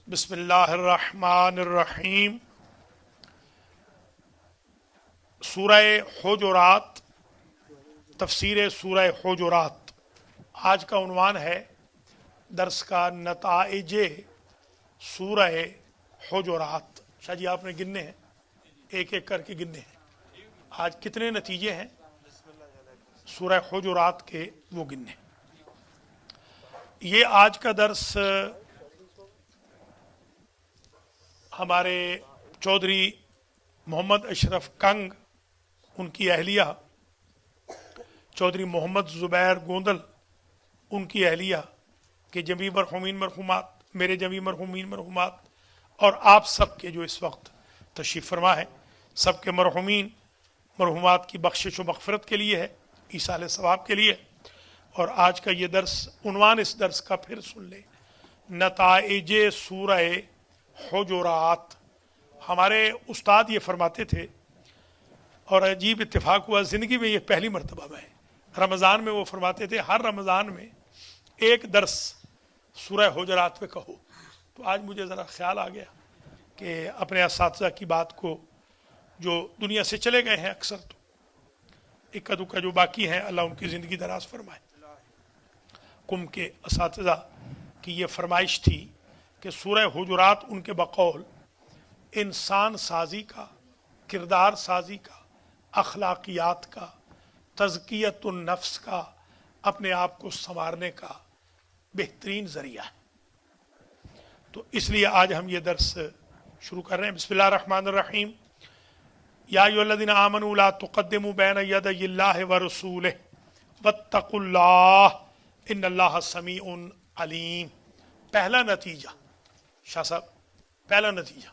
بسم اللہ الرحمن الرحیم۔ سورہ حجرات، تفسیر سورہ حجرات۔ آج کا عنوان ہے درس کا نتائج سورہ حجرات۔ شاہ جی آپ نے گننے ہیں، ایک ایک کر کے گننے ہیں۔ آج کتنے نتیجے ہیں سورہ حجرات کے، وہ گننے ہیں۔ یہ آج کا درس ہمارے چودھری محمد اشرف کنگ، ان کی اہلیہ چودھری محمد زبیر گوندل، ان کی اہلیہ کے جمیع مرحومین مرحومات، میرے جمیع مرحومین مرحومات، اور آپ سب کے جو اس وقت تشریف فرما ہے، سب کے مرحومین مرحومات کی بخشش و مغفرت کے لیے ہے، ایصال ثواب کے لیے۔ اور آج کا یہ درس، عنوان اس درس کا پھر سن لیں، نتائج سورہ حجرات۔ ہمارے استاد یہ فرماتے تھے، اور عجیب اتفاق ہوا زندگی میں یہ پہلی مرتبہ میں ہے، رمضان میں وہ فرماتے تھے ہر رمضان میں ایک درس سورہ حجرات پہ کہو۔ تو آج مجھے ذرا خیال آ گیا کہ اپنے اساتذہ کی بات کو، جو دنیا سے چلے گئے ہیں اکثر، تو اکا دکا جو باقی ہیں، اللہ ان کی زندگی دراز فرمائے۔ کم کے اساتذہ کی یہ فرمائش تھی کہ سورہ حجرات ان کے بقول انسان سازی کا، کردار سازی کا، اخلاقیات کا، تزکیت النفس کا، اپنے آپ کو سنوارنے کا بہترین ذریعہ ہے۔ تو اس لیے آج ہم یہ درس شروع کر رہے ہیں۔ بسم اللہ الرحمن الرحیم۔ یا ایھا الذین آمنوا لا تقدموا بین یدی اللہ ورسولہ واتقوا اللہ ان اللہ سمیع علیم۔ پہلا نتیجہ، شاہ صاحب پہلا نتیجہ،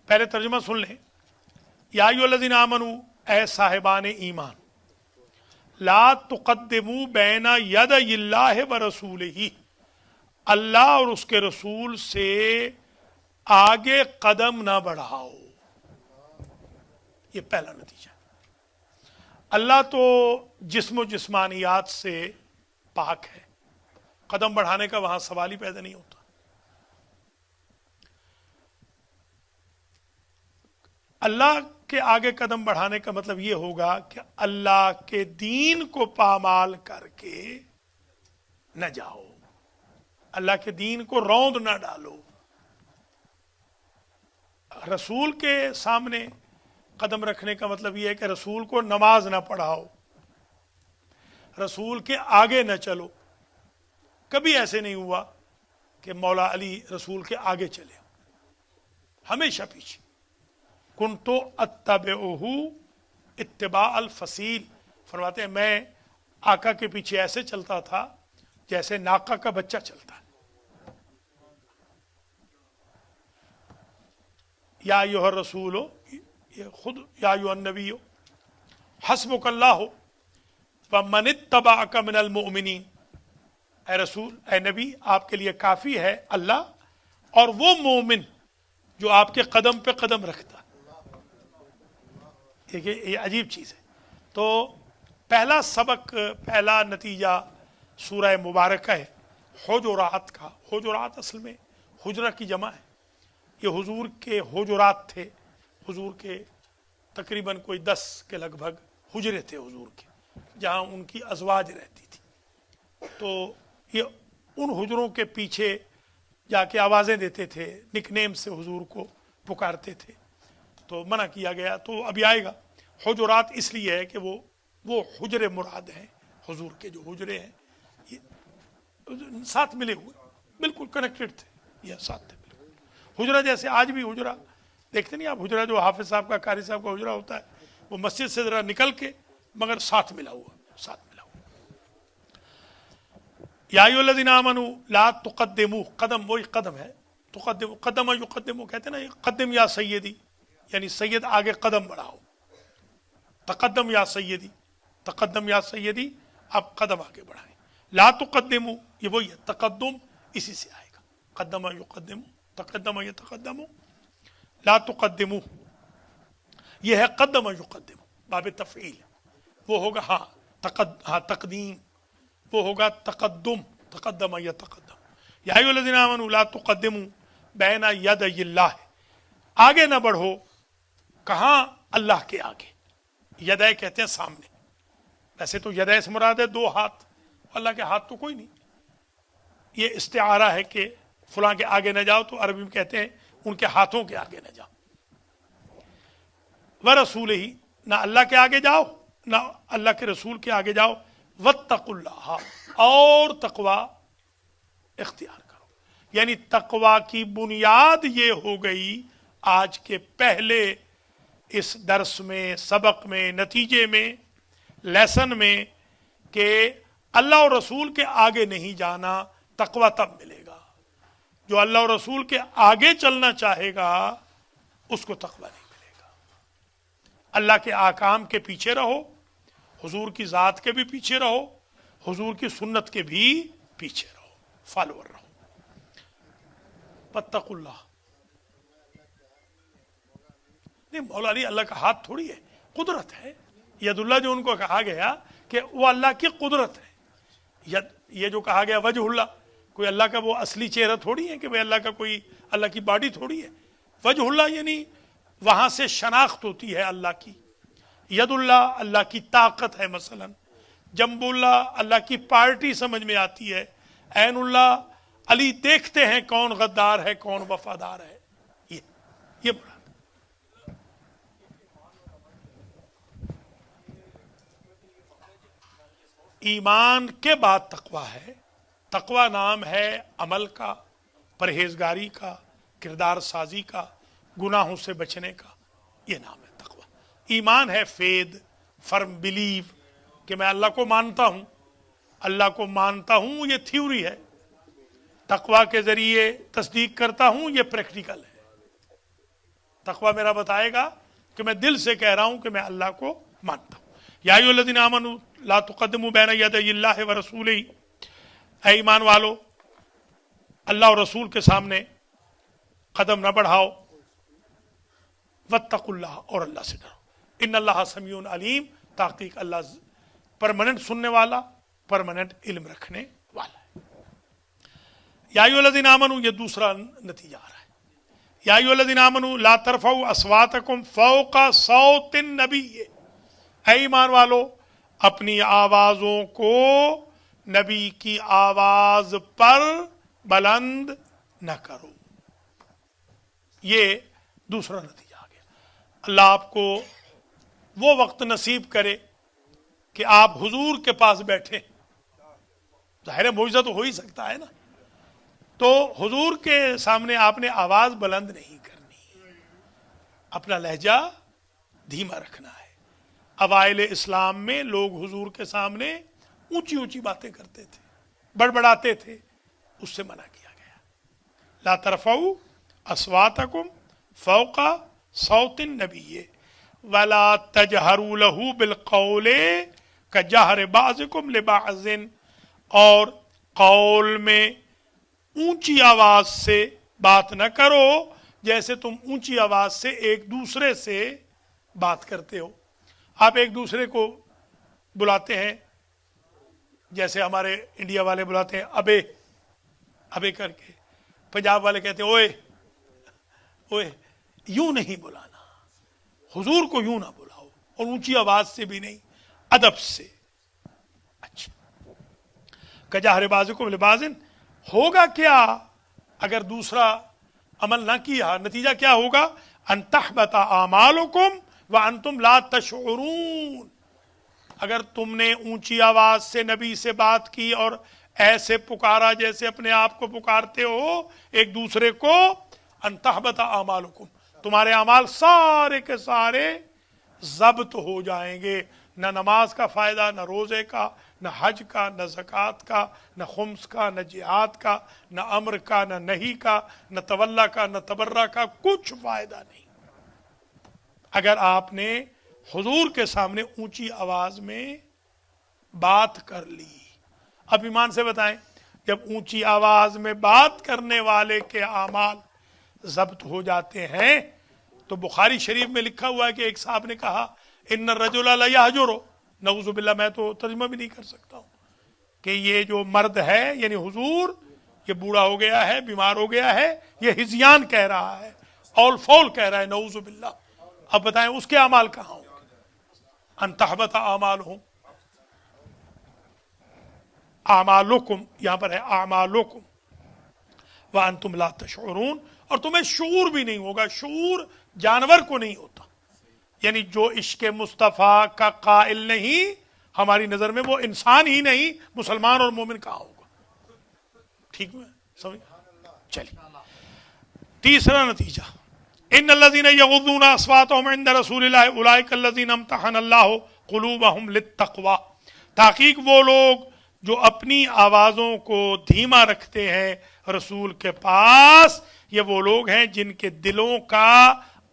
پہلے ترجمہ سن لیں۔ یا ایھا الذین آمنوا، اے صاحبان ایمان، لا تقدموا بین یدی اللہ ورسولہ، اللہ اور اس کے رسول سے آگے قدم نہ بڑھاؤ۔ یہ پہلا نتیجہ۔ اللہ تو جسم و جسمانیات سے پاک ہے، قدم بڑھانے کا وہاں سوال ہی پیدا نہیں ہوتا۔ اللہ کے آگے قدم بڑھانے کا مطلب یہ ہوگا کہ اللہ کے دین کو پامال کر کے نہ جاؤ، اللہ کے دین کو روند نہ ڈالو۔ رسول کے سامنے قدم رکھنے کا مطلب یہ ہے کہ رسول کو نماز نہ پڑھاؤ، رسول کے آگے نہ چلو۔ کبھی ایسے نہیں ہوا کہ مولا علی رسول کے آگے چلے، ہمیشہ پیچھے۔ کنتو اتبعہ اتباع الفصیل، فرماتے ہیں میں آقا کے پیچھے ایسے چلتا تھا جیسے ناقہ کا بچہ چلتا ہے۔ یا ایھا الرسول، یہ خود یا ایھا النبی حسبک اللہ ومن اتبعک من المؤمنین، اے رسول، اے نبی، آپ کے لیے کافی ہے اللہ اور وہ مومن جو آپ کے قدم پہ قدم رکھتا۔ یہ عجیب چیز ہے۔ تو پہلا سبق، پہلا نتیجہ سورہ مبارکہ ہے حجرات کا۔ حجرات اصل میں حجرہ کی جمع ہے۔ یہ حضور کے حجرات تھے، حضور کے تقریباً کوئی 10 کے لگ بھگ حجرے تھے حضور کے، جہاں ان کی ازواج رہتی تھی۔ تو یہ ان حجروں کے پیچھے جا کے آوازیں دیتے تھے، نک نیم سے حضور کو پکارتے تھے، تو منع کیا گیا۔ تو ابھی آئے گا۔ حجرات اس لیے ہے کہ وہ حجرے مراد ہیں، حضور کے جو حجرے ہیں یہ ساتھ ملے ہوئے، بالکل کنیکٹڈ تھے، یہ ساتھ تھے بالکل۔ حجرہ جیسے آج بھی حجرہ دیکھتے نہیں آپ، حجرہ جو حافظ صاحب کا، قاری صاحب کا حجرہ ہوتا ہے، وہ مسجد سے ذرا نکل کے مگر ساتھ ملا ہوا، ساتھ ملا ہوا۔ یا ایھا الذین آمنوا لا تقدموا، قدم وہی قدم ہے، تقدم، قدم یقدم کہتے ہیں نا، قدم یا سیدی، یعنی سید آگے قدم بڑھاؤ۔ تقدم یا سیدی، تقدم یا سیدی، آپ قدم آگے بڑھائیں۔ لا تقدموا، یہ وہی ہے، تقدم اسی سے آئے گا، قدم یقدم، تقدم یتقدم، لا تقدموا، یہ ہے قدم یقدم، باب تفعیل، وہ ہوگا ہاں تقدیم، وہ ہوگا تقدم، تقدم یتقدم۔ या अय्युहल्लज़ीना आमनू ला तुक़द्दिमू बैना यदयिल्लाह, आगे ना बढ़ो, कहाँ? अल्लाह के आगे। यदय कहते हैं सामने, वैसे तो यदय से मुराद है दो हाथ, अल्लाह के हाथ तो कोई नहीं। ये इस्तिआरा है कि फलां के आगे न जाओ, तो अरबी में कहते हैं उनके हाथों के आगे न जाओ। व रसूल ही, ना अल्लाह के आगे जाओ ना अल्लाह के रसूल के आगे जाओ। वत्तकुल्लाह, और तकवा इख्तियार करो। यानी तकवा की बुनियाद ये हो गई आज के पहले इस दर्स में, सबक में, नतीजे में, लेसन में, कि अल्लाह और रसूल के आगे नहीं जाना, तकवा तब मिलेगा। जो अल्लाह और रसूल के आगे चलना चाहेगा उसको तकवा नहीं मिलेगा। अल्लाह के आकाम के पीछे रहो, हुजूर की जात के भी पीछे रहो, हुजूर की सुन्नत के भी पीछे रहो, फॉलोअर रहो। फत्तकुल्लाह, नहीं मौला अली अल्लाह का हाथ थोड़ी है, कुदरत है। यदुल्ला जो उनको कहा गया कि वो अल्लाह की कुदरत है। यद, ये जो कहा गया वजहुल्लाह, कोई अल्लाह का वो असली चेहरा थोड़ी है कि भाई अल्लाह का कोई, अल्लाह की बॉडी थोड़ी है। वजहुल्लाह यानी वहां से शनाख्त होती है अल्लाह की। यदुल्लाह अल्लाह की ताकत है मसलन। जम्बुल्लाह अल्लाह की पार्टी समझ में आती है। ऐनुल्लाह अली देखते हैं कौन गद्दार है कौन वफादार है। ये मुराद। ईमान के बाद तकवा है। तकवा नाम है अमल का, परहेजगारी का, किरदार साजी का, गुनाहों से बचने का, ये नाम है तकवा। ईमान है फेद, फर्म बिलीव, कि मैं अल्लाह को मानता हूं। अल्लाह को मानता हूं ये थ्योरी है, तकवा के जरिए तस्दीक करता हूं ये प्रैक्टिकल है। तकवा मेरा बताएगा कि मैं दिल से कह रहा हूं कि मैं अल्लाह को मानता हूं। या अय्युहल्लज़ीना आमनू ला तुक़द्दिमू बैना यदयिल्लाहि व रसूलिही, ऐ ईमान वालो अल्लाह और रसूल के सामने कदम न बढ़ाओ। वत्तकुल्लाह, और अल्लाह से डरो। इन्नल्लाह समीउन अलीम, ताक़ीक अल्लाह परमानेंट सुनने वाला, परमानेंट इल्म रखने वाला है। या अय्युहल्लज़ीना आमनू, ये दूसरा नतीजा आ रहा है। या अय्युहल्लज़ीना आमनू ला तरफ़ऊ अस्वातकुम फ़ौक़ा सौतिन नबी, ऐ ईमान वालो अपनी आवाजों को नबी की आवाज पर बुलंद न करो। ये दूसरा नतीजा आ गया। अल्लाह आपको वो वक्त नसीब करे कि आप हुजूर के पास बैठे। जाहिर मौजज़ा तो हो ही सकता है ना, तो हुजूर के सामने आपने आवाज बुलंद नहीं करनी, अपना लहजा धीमा रखना है। अवाइल इस्लाम में लोग हुजूर के सामने ऊंची ऊंची बातें करते थे, बड़बड़ाते थे, उससे मना किया गया। ला तरफ़ऊ अस्वातकुम फ़ौक़ा सौतिन नबी वला तजहरू लहू बिलक़ौले कजहर बाज़िकुम लिबाज़िन, और कौल में ऊंची आवाज से बात न करो जैसे तुम ऊंची आवाज से एक दूसरे से बात करते हो। आप एक दूसरे को बुलाते हैं, जैसे हमारे इंडिया वाले बुलाते हैं अबे अबे करके, पंजाब वाले कहते हैं ओए ओए। यूं नहीं बुलाना, हुजूर को यूं ना बुलाओ, और ऊंची आवाज से भी नहीं, अदब से। अच्छा, कजाहर बाज़िकुम लिबाज़िन, होगा क्या अगर दूसरा अमल ना किया? नतीजा क्या होगा? अन तहबता आमालुकुम व अंतुम ला तशउरून। अगर तुमने ऊंची आवाज से नबी से बात की और ऐसे पुकारा जैसे अपने आप को पुकारते हो एक दूसरे को, अन तहबता आमालुकुम, तुम्हारे अमाल सारे के सारे जब्त हो जाएंगे। न नमाज का फायदा, न रोजे का, न हज का, न ज़कात का, न खुम्स का, न जिहाद का, न अम्र का, न नही का, न तवल्ला का, न तबर्रा का, कुछ फायदा नहीं। अगर आपने हुजूर के सामने ऊंची आवाज में बात कर ली। अब ईमान से बताएं, जब ऊंची आवाज में बात करने वाले के आमाल जब्त हो जाते हैं, तो बुखारी शरीफ में लिखा हुआ है कि एक साहब ने कहा इन्न रजुला ला यहजुरु, नऊज़ु बिल्लाह, मैं तो तर्जुमा भी नहीं कर सकता हूं, कि ये जो मर्द है यानी हुजूर, یہ بوڑھا ہو گیا ہے، بیمار ہو گیا ہے، یہ ہزیان کہہ رہا ہے، اول فول کہہ رہا ہے، نعوذ باللہ. اب بتائیں اس کے اعمال کہاں ہوں گے؟ ان تحبط اعمالہم، اعمالکم یہاں پر ہے اعمالکم وانتم لا تشعرون، اور تمہیں شعور بھی نہیں ہوگا. شعور جانور کو نہیں ہوتا، یعنی جو عشق مصطفیٰ کا قائل نہیں، ہماری نظر میں وہ انسان ہی نہیں، مسلمان اور مومن کہاں ہوگا؟ ٹھیک ہے سمجھ؟ چلیے تیسرا نتیجہ، ان الذين يغضون اصواتهم عند رسول الله اولئك الذين امتحن الله قلوبهم للتقوى. تحقیق وہ لوگ جو اپنی آوازوں کو دھیما رکھتے ہیں رسول کے پاس، یہ وہ لوگ ہیں جن کے دلوں کا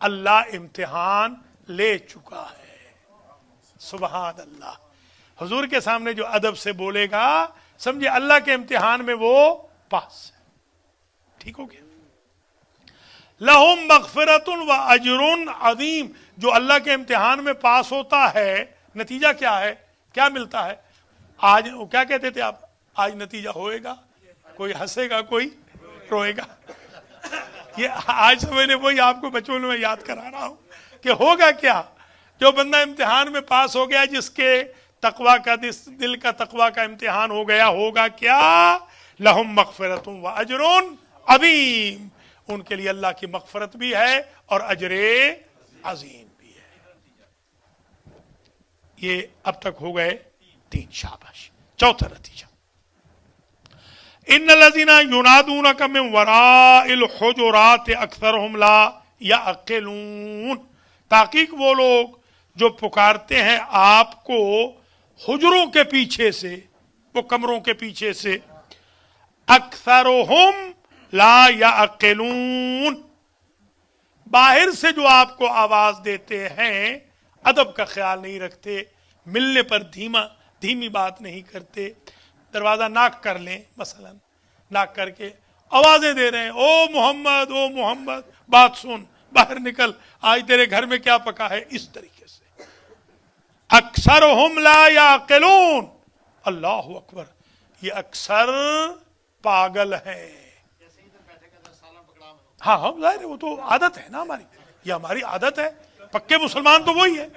اللہ امتحان لے چکا ہے. سبحان اللہ. حضور کے سامنے جو ادب سے بولے گا، سمجھے اللہ کے امتحان میں وہ پاس ہے. ٹھیک ہو گیا؟ لہم مغفرۃ و اجر عظیم. جو اللہ کے امتحان میں پاس ہوتا ہے، نتیجہ کیا ہے؟ کیا ملتا ہے؟ آج کیا کہتے تھے آپ؟ آج نتیجہ ہوئے گا، کوئی ہنسے گا کوئی روئے گا. یہ آج سمجھنے وہی آپ کو بچوں میں یاد کرا رہا ہوں کہ ہوگا کیا. جو بندہ امتحان میں پاس ہو گیا، جس کے تقوی کا دل کا تقوی کا امتحان ہو گیا، ہوگا کیا؟ لہم مغفرۃ و اجر عظیم. ان کے لیے اللہ کی مغفرت بھی ہے اور اجر عظیم بھی ہے. یہ اب تک ہو گئے 3. شاباش. چوتھا نتیجہ، ان الذين ينادونك من وراء الحجرات اکثرهم لا يعقلون. تحقیق وہ لوگ جو پکارتے ہیں آپ کو حجروں کے پیچھے سے، وہ کمروں کے پیچھے سے، اکثرهم لا يعقلون، باہر سے جو آپ کو آواز دیتے ہیں ادب کا خیال نہیں رکھتے، ملنے پر دھیمی بات نہیں کرتے. دروازہ ناک کر لیں مثلا، ناک کر کے آوازیں دے رہے ہیں، او محمد او محمد، بات سن، باہر نکل، آج تیرے گھر میں کیا پکا ہے، اس طریقے سے. اکثرهم لا يعقلون. اللہ اکبر. یہ اکثر پاگل ہیں. ہاں ہم ظاہر ہے، وہ تو عادت ہے نا ہماری، یہ ہماری عادت ہے. پکے مسلمان تو وہی ہے،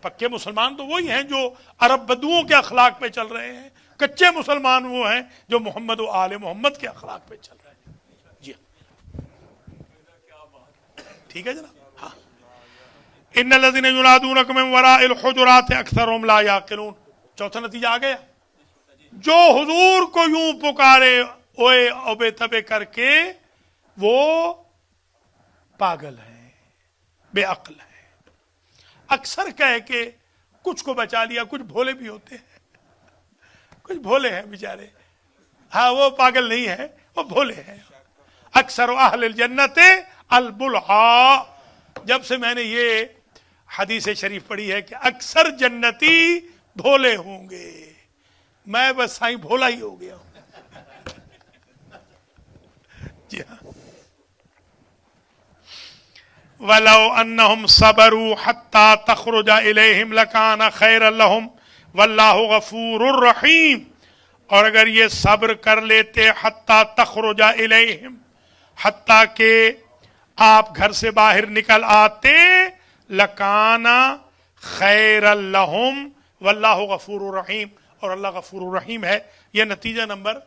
پکے مسلمان تو وہی ہیں جو عرب بدوؤں کے اخلاق پہ چل رہے ہیں. کچے مسلمان وہ ہیں جو محمد و آل محمد کے اخلاق پہ چل رہے ہیں. جی ٹھیک ہے جناب. ہاں. ان الذين ينادونك من وراء الحجرات اکثرهم لا يعقلون. چوتھا نتیجہ آ گیا. جو حضور کو یوں پکارے اوے اوبے تبے کر کے، وہ پاگل ہیں، بے عقل ہیں. اکثر کہہ کے کچھ کو بچا لیا. کچھ بھولے بھی ہوتے ہیں، کچھ بھولے ہیں بیچارے. ہاں وہ پاگل نہیں ہے، وہ بھولے ہیں. اکثر اہل الجنت البلہا. جب سے میں نے یہ حدیث شریف پڑھی ہے کہ اکثر جنتی بھولے ہوں گے، میں بس سائیں بھولا ہی ہو گیا ہوں. جی ہاں. وَلَوْ أَنَّهُمْ صَبَرُوا حَتَّى تَخْرُجَ إِلَيْهِمْ لَكَانَ خَيْرًا لَهُمْ وَاللَّهُ غَفُورٌ رَحِيمٌ. اور اگر یہ صبر کر لیتے، حَتَّى تَخْرُجَ إِلَيْهِمْ، حتیٰ کہ آپ گھر سے باہر نکل آتے، لَكَانَ خَيْرًا لَهُمْ وَاللَّهُ غَفُورٌ رَحِيمٌ. اور اللہ غفور الرحیم ہے. یہ نتیجہ نمبر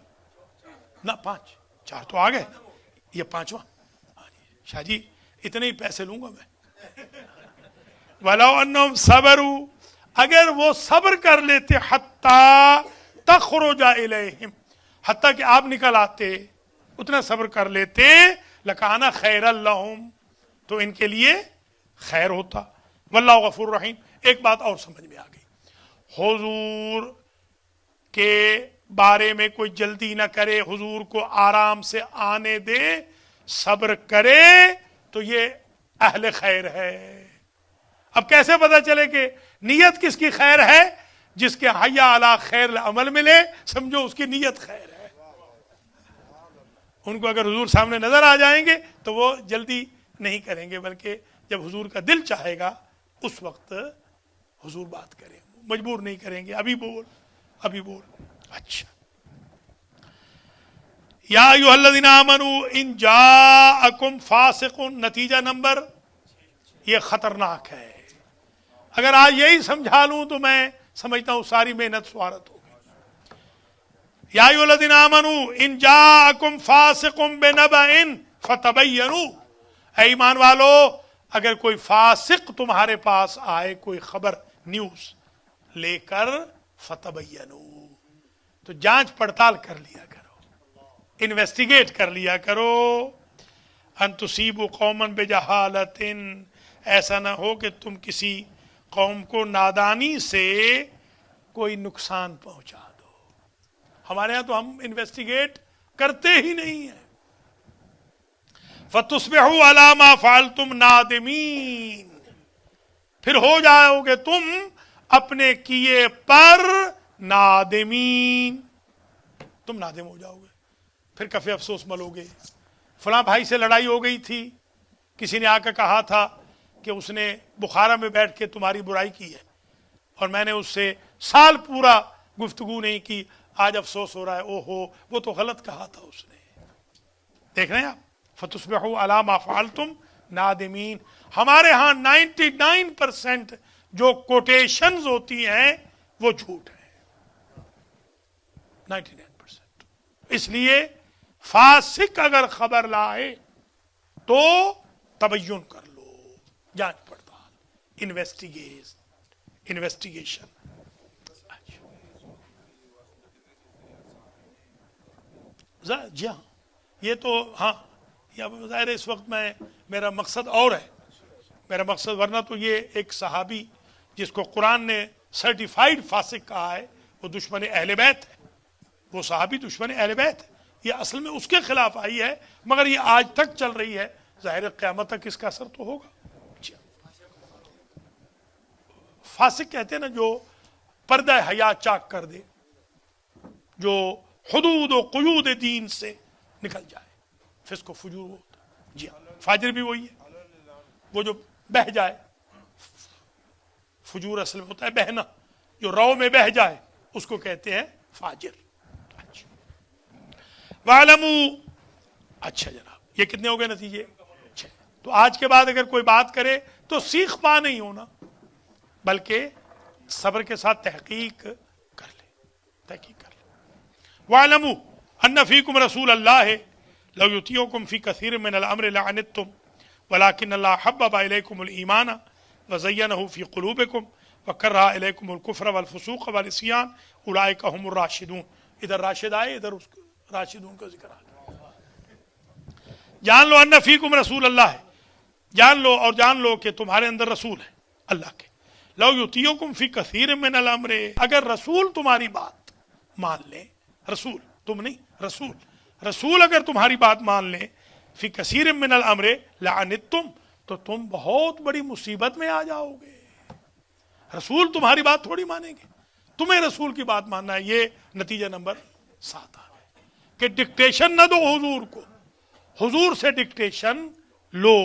5. 4 تو آ گئے، یہ 5واں. شاہ جی اتنے ہی پیسے لوں گا میں. وَلَوْ أَنَّهُمْ صَبَرُوا، اگر وہ صبر کر لیتے، حَتَّى تَخْرُجَ إِلَيْهِمْ، حتیٰ کہ آپ نکل آتے، اتنا صبر کر لیتے، لَكَانَ خَيْرًا لَهُمْ، تو ان کے لیے خیر ہوتا. وَاللَّهُ غَفُورٌ رَحِيمٌ. ایک بات اور سمجھ میں آ گئی. حضور کے بارے میں کوئی جلدی نہ کرے، حضور کو آرام سے آنے دے، صبر کرے، تو یہ اہل خیر ہے. اب کیسے پتا چلے کہ نیت کس کی خیر ہے؟ جس کے حیا علی خیر العمل ملے، سمجھو اس کی نیت خیر ہے. ان کو اگر حضور سامنے نظر آ جائیں گے تو وہ جلدی نہیں کریں گے، بلکہ جب حضور کا دل چاہے گا اس وقت حضور بات کریں، مجبور نہیں کریں گے. ابھی بول ابھی بول. اچھا، या अय्युहल्लज़ीना आमनू इन जाअकुम फासिकुन, नतीजा नंबर, ये खतरनाक है। अगर आज यही समझा लूं तो मैं समझता हूं सारी मेहनत स्वार्थ हो गई। या अय्युहल्लज़ीना आमनू इन जाअकुम फासिकुम बिनबइन फतबय्यनू, ऐ ईमान वालो अगर कोई फासिक तुम्हारे पास आए, कोई खबर न्यूज लेकर, फतबय्यनू, तो जांच पड़ताल कर लिया करो, इन्वेस्टिगेट कर लिया करो। अन तुसीबु कौमन बेजहालतिन, ऐसा ना हो कि तुम किसी कौम को नादानी से कोई नुकसान पहुंचा दो। हमारे यहां तो हम इन्वेस्टिगेट करते ही नहीं है। फतुस्बिहू अला मा फ़अलतुम नादिमीन, फिर हो जाओगे तुम अपने किए पर नादिमीन, तुम नादिम हो जाओगे, फिर कफे अफसोस मलोगे। फलां भाई से लड़ाई हो गई थी, किसी ने आकर कहा था कि उसने बुखारा में बैठ के तुम्हारी बुराई की है, और मैंने उससे साल पूरा गुफ्तगू नहीं की, आज अफसोस हो रहा है, ओहो वो तो गलत कहा था उसने। देख रहे हैं आप, फतुस्बिहू अला मा फ़अलतुम नादिमीन। हमारे यहाँ 99% जो कोटेशंस होती हैं वो झूठ है, 99%। इसलिए फासिक अगर खबर लाए तो तबय्युन कर लो, जांच पड़ताल, इन्वेस्टिगेशन। जी हाँ, ये तो हाँ, या ज़ाहिर इस वक्त मेरा मकसद और है, मेरा मकसद, वरना तो ये एक सहाबी जिसको कुरान ने सर्टिफाइड फासिक कहा है, वो दुश्मन अहले बैत है, वो सहाबी दुश्मन अहले बैत है, ये असल में उसके खिलाफ आई है, मगर ये आज तक चल रही है, ज़ाहिर क़यामत तक इसका असर तो होगा। फासिक कहते हैं ना जो पर्दा हया चाक कर दे, जो हुदूद व क़ुयूद दीन से निकल जाए, फिस्क व फुजूर होता है। जी हाँ, फाजिर भी वही है, वो जो बह जाए। फुजूर असल में होता है बहना, जो रौ में बह जाए उसको कहते हैं फाजिर। वालमू, अच्छा जनाब, ये कितने हो गए नतीजे? 6। तो आज के बाद अगर कोई बात करे तो सीख पा नहीं होना, बल्कि सब्र के साथ तहकीक कर ले। वालमू अन्ना फीकुम रसूल अल्लाह लौ युतीयुकुम फी कसीर मिनल अम्रि लअनित्तुम वलाकिन अल्लाह हब्बबा इलैकुमुल ईमान व ज़य्यनहु फी क़ुलूबिकुम व करहा इलैकुमुल कुफ्र वल फुसूक़ वल इस्यान उलाइका हुमुर राशिदून। इधर राशिद आए, इधर राशिदून का जिक्र आ गया। जान लो अन्ना फीकुम रसूल अल्लाह है, जान लो और जान लो कि तुम्हारे अंदर रसूल है अल्लाह के। लौ युतीयुकुम फी कसीर मिनल अम्रि, अगर रसूल तुम्हारी बात मान ले, रसूल तुम नहीं, रसूल अगर तुम्हारी बात मान ले, फी कसीर मिनल अम्रे लअनित्तुम, तो तुम बहुत बड़ी मुसीबत में आ जाओगे। रसूल तुम्हारी बात थोड़ी मानेंगे, तुम्हें रसूल की बात मानना है। ये नतीजा नंबर 7 आ गया कि डिक्टेशन न दो हुजूर को, हुजूर से डिक्टेशन लो।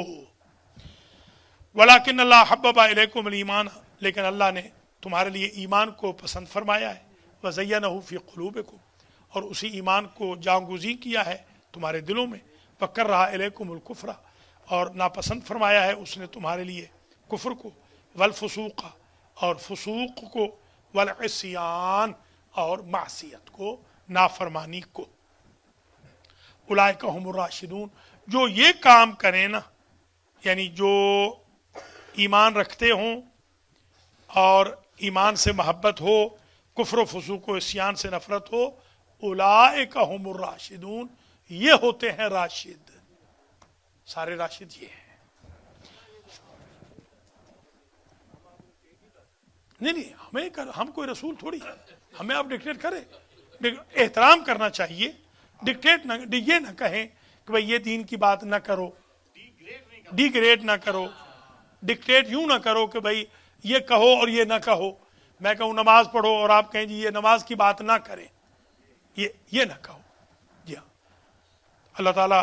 वलाकिन अल्लाह हब्बबा इलैकुमुल ईमान, लेकिन अल्लाह ने तुम्हारे लिए ईमान को पसंद फरमाया है। व ज़य्यनहु फी क़ुलूबिकुम, और उसी ईमान को जांगुज़ी किया है तुम्हारे दिलों में। व करहा इलैकुमुल कुफ्र, और नापसंद फरमाया है उसने तुम्हारे लिए कुफ्र को। वल फुसूक़, और फुसूक़ को। वल इस्यान, और मासियत को, नाफरमानी को। उलाइका हुमुर राशिदून, जो ये काम करें ना, यानी जो ईमान रखते हों और ईमान से मोहब्बत हो, कुफ्र फुसूक व इस्यान से नफरत हो, उलाइका हुमुर राशिदून, ये होते हैं राशिद। सारे राशिद ये हैं। नहीं, हम कोई रसूल थोड़ी, हमें आप डिक्टेट करें। एहतराम करना चाहिए, डिक्टेट ना, ये ना कहें कि भाई ये दीन की बात ना करो, डिग्रेड ना करो, डिक्टेट यूं ना करो कि भाई ये कहो और ये ना कहो। मैं कहूँ नमाज पढ़ो और आप कहें जी ये नमाज की बात ना करें, ये ना कहो। जी हाँ, अल्लाह ताला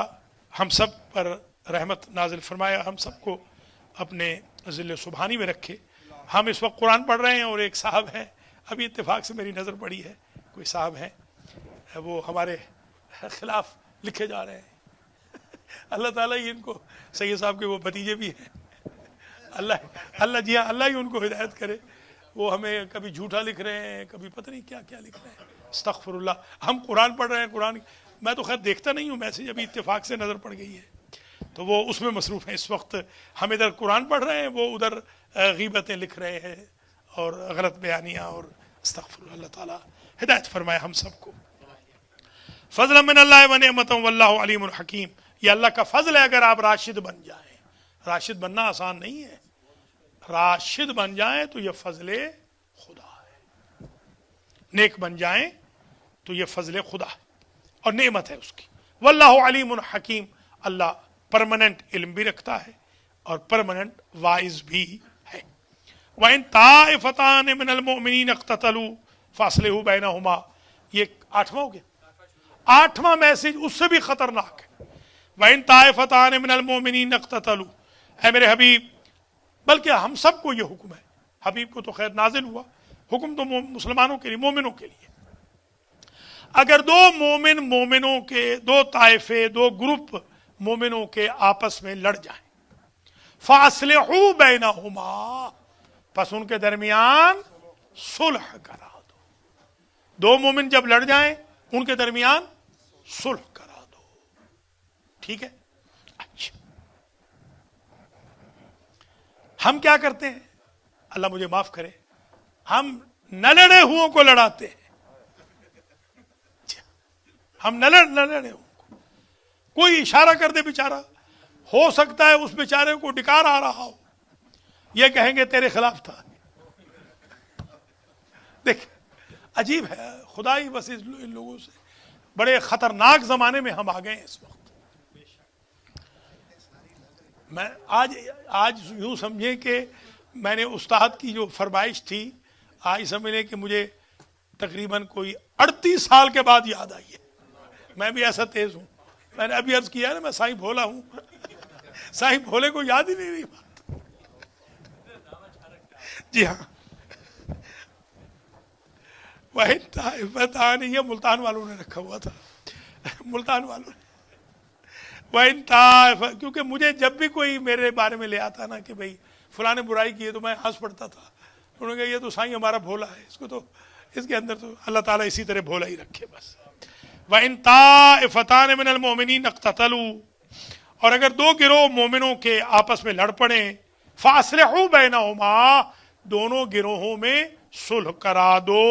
हम सब पर रहमत नाजिल फरमाया, हम सबको अपने ज़िल्ले सुबहानी में रखे। हम इस वक्त कुरान पढ़ रहे हैं और एक साहब हैं, अभी इत्तेफाक से मेरी नज़र पड़ी है, कोई साहब हैं, वो हमारे खिलाफ لکھے جا رہے ہیں۔ اللہ تعالیٰ ہی ان کو، سید صاحب کے وہ بھتیجے بھی ہیں، اللہ جی ہاں اللہ ہی ان کو ہدایت کرے۔ وہ ہمیں کبھی جھوٹا لکھ رہے ہیں، کبھی پتہ نہیں کیا کیا لکھ رہے ہیں، استغفر اللہ۔ ہم قرآن پڑھ رہے ہیں، قرآن میں تو خیر دیکھتا نہیں ہوں، میسج ابھی اتفاق سے نظر پڑ گئی ہے تو وہ اس میں مصروف ہیں اس وقت۔ ہم ادھر قرآن پڑھ رہے ہیں، وہ ادھر غیبتیں لکھ رہے ہیں اور غلط بیانیاں، اور استغفر اللہ۔ اللہ تعالیٰ ہدایت فرمائے ہم سب کو۔ فضل من اللہ و نعمت واللہ علیم الحکیم، یہ اللہ کا فضل ہے اگر آپ راشد بن جائیں۔ راشد بننا آسان نہیں ہے، راشد بن جائیں تو یہ فضل خدا ہے، نیک بن جائیں تو یہ فضل خدا ہے اور نعمت ہے اس کی۔ واللہ علیم الحکیم، اللہ پرماننٹ علم بھی رکھتا ہے اور پرماننٹ وائز بھی ہے۔ وَإِن طَائِفَتَانِ مِنَ الْمُؤْمِنِينَ اقْتَتَلُوا فَأَصْلِحُوا بَيْنَهُمَا، یہ 8واں ہو گیا، 8واں میسج اس سے بھی خطرناک ہے۔ وَإِن طَائِفَتَانِ مِنَ الْمُؤْمِنِينَ اقْتَتَلُوا، اے میرے حبیب، بلکہ ہم سب کو یہ حکم ہے، حبیب کو تو خیر نازل ہوا، حکم تو مسلمانوں کے لیے، مومنوں کے لیے۔ اگر دو مومنوں کے، دو طائفے، دو گروپ مومنوں کے آپس میں لڑ جائیں، فَأَصْلِحُوا بَيْنَهُمَا، پس ان کے درمیان صلح کرا دو۔ دو مومن جب لڑ جائیں ان کے درمیان صلح کرا دو، ٹھیک ہے؟ اچھا، ہم کیا کرتے ہیں، اللہ مجھے معاف کرے، ہم نہ لڑے ہوں کو لڑاتے ہیں۔ ہم نہ لڑے ہوں کو، کوئی اشارہ کر دے بیچارہ، ہو سکتا ہے اس بیچارے کو ڈکار آ رہا ہو، یہ کہیں گے تیرے خلاف تھا۔ دیکھ عجیب ہے، خدا ہی بس ان لوگوں سے، بڑے خطرناک زمانے میں ہم آ گئے ہیں اس وقت۔ میں آج یوں سمجھیں کہ میں نے استاد کی جو فرمائش تھی، آج سمجھیں کہ مجھے تقریباً کوئی 38 سال کے بعد یاد آئی ہے۔ میں بھی ایسا تیز ہوں، میں نے ابھی عرض کیا نا میں سائیں بھولا ہوں، سائیں بھولے کو یاد ہی نہیں رہی بات۔ جی ہاں، وہی طائفتان، یہ ملتان والوں نے رکھا ہوا تھا، ملتان والوں نے۔ وَإِن طَائِفَةٌ، کیونکہ مجھے جب بھی کوئی میرے بارے میں لے آتا نا کہ بھئی فلاں نے برائی کی ہے تو میں ہنس پڑتا تھا، انہوں نے کہا یہ تو سائیں ہمارا بھولا ہے، اس کو تو اس کے اندر تو اللہ تعالیٰ اسی طرح بھولا ہی رکھے بس۔ وَإِن طَائِفَتَانِ مِنَ الْمُؤْمِنِينَ اقْتَتَلُوا، اور اگر دو گروہ مومنوں کے آپس میں لڑ پڑیں، فَأَصْلِحُوا بَيْنَهُمَا، دونوں گروہوں میں صلح کرا دو۔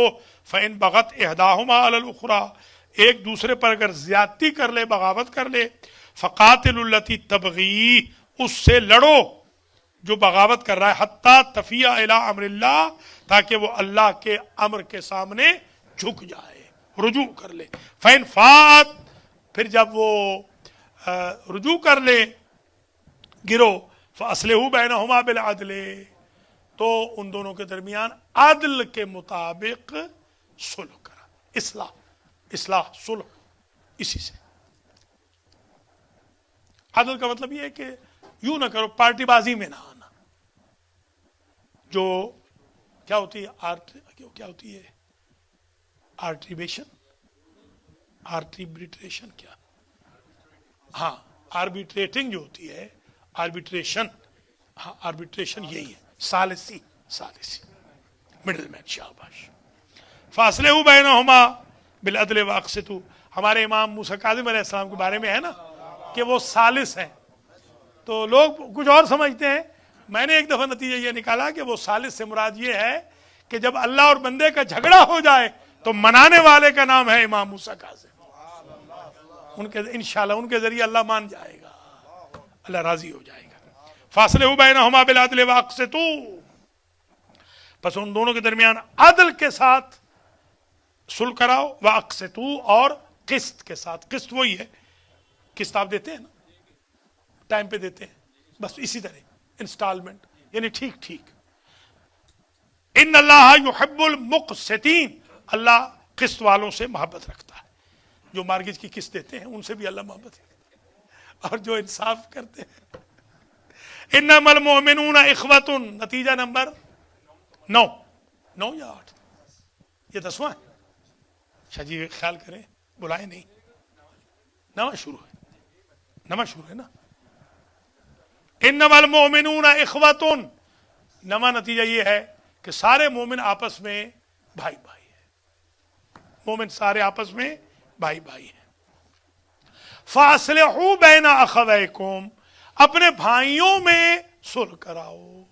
فَإِن بَغَتْ إِحْدَاهُمَا عَلَى الْأُخْرَى، ایک دوسرے پر اگر زیادتی کر لے، بغاوت کر لے، فَقَاتِلُوا الَّتِي تَبْغِي، اس سے لڑو جو بغاوت کر رہا ہے، حَتَّى تَفِيَ إِلَىٰ أَمْرِ اللَّهِ، تاکہ وہ اللہ کے امر کے سامنے جھک جائے، رجوع کر لے۔ فَإِن فَاءَتْ، پھر جب وہ رجوع کر لے گروہ، فَأَصْلِحُوا بَيْنَهُمَا بِالْعَدْلِ، تو ان دونوں کے درمیان عدل کے مطابق صلح کرا۔ اصلاح صلح اسی سے۔ عدل کا مطلب یہ ہے کہ یوں نہ کرو، پارٹی بازی میں نہ آنا، جو کیا ہوتی ہے کیا ہوتی ہے آربیٹریشن، کیا، ہاں آربیٹریٹنگ جو ہوتی ہے، آربیٹریشن، ہاں آربیٹریشن یہی ہے، ثالثی مڈل مین، شاباش۔ فاصلحوا بینہما بالعدل واقسطوا، ہمارے امام موسیٰ کاظم علیہ السلام کے بارے میں ہے نا کہ وہ ثالث ہیں، تو لوگ کچھ اور سمجھتے ہیں۔ میں نے ایک دفعہ نتیجہ یہ نکالا کہ وہ ثالث سے مراد یہ ہے کہ جب اللہ اور بندے کا جھگڑا ہو جائے تو منانے والے کا نام ہے امام موسیٰ کاظم، ان کے انشاءاللہ ان کے ذریعے اللہ مان جائے گا، اللہ راضی ہو جائے گا۔ فاصلحوا بینہما بالعدل واقسطوا، پس ان دونوں کے درمیان عدل کے ساتھ صلح کراؤ، واقسطوا، اور قسط کے ساتھ۔ قسط وہی ہے، قسط آپ دیتے ہیں نا، ٹائم پہ دیتے ہیں، بس اسی طرح انسٹالمنٹ، یعنی ٹھیک ٹھیک۔ ان اللہ یحب المقسطین، اللہ قسط والوں سے محبت رکھتا ہے، جو مارگیج کی قسط دیتے ہیں ان سے بھی اللہ محبت رکھتا ہے، اور جو انصاف کرتے ہیں۔ انما المؤمنون اخوۃ، نتیجہ نمبر 9 یا 8، یہ 10واں ہے، اچھا جی خیال کریں، بلائیں نہیں، نماز شروع ہے نا. انما المؤمنون اخوتن، نما نتیجہ یہ ہے کہ سارے مومن آپس میں بھائی بھائی ہیں. مومن سارے آپس میں بھائی بھائی ہیں. فاصلحوا بین اخویکم، اپنے بھائیوں میں صلح کراؤ.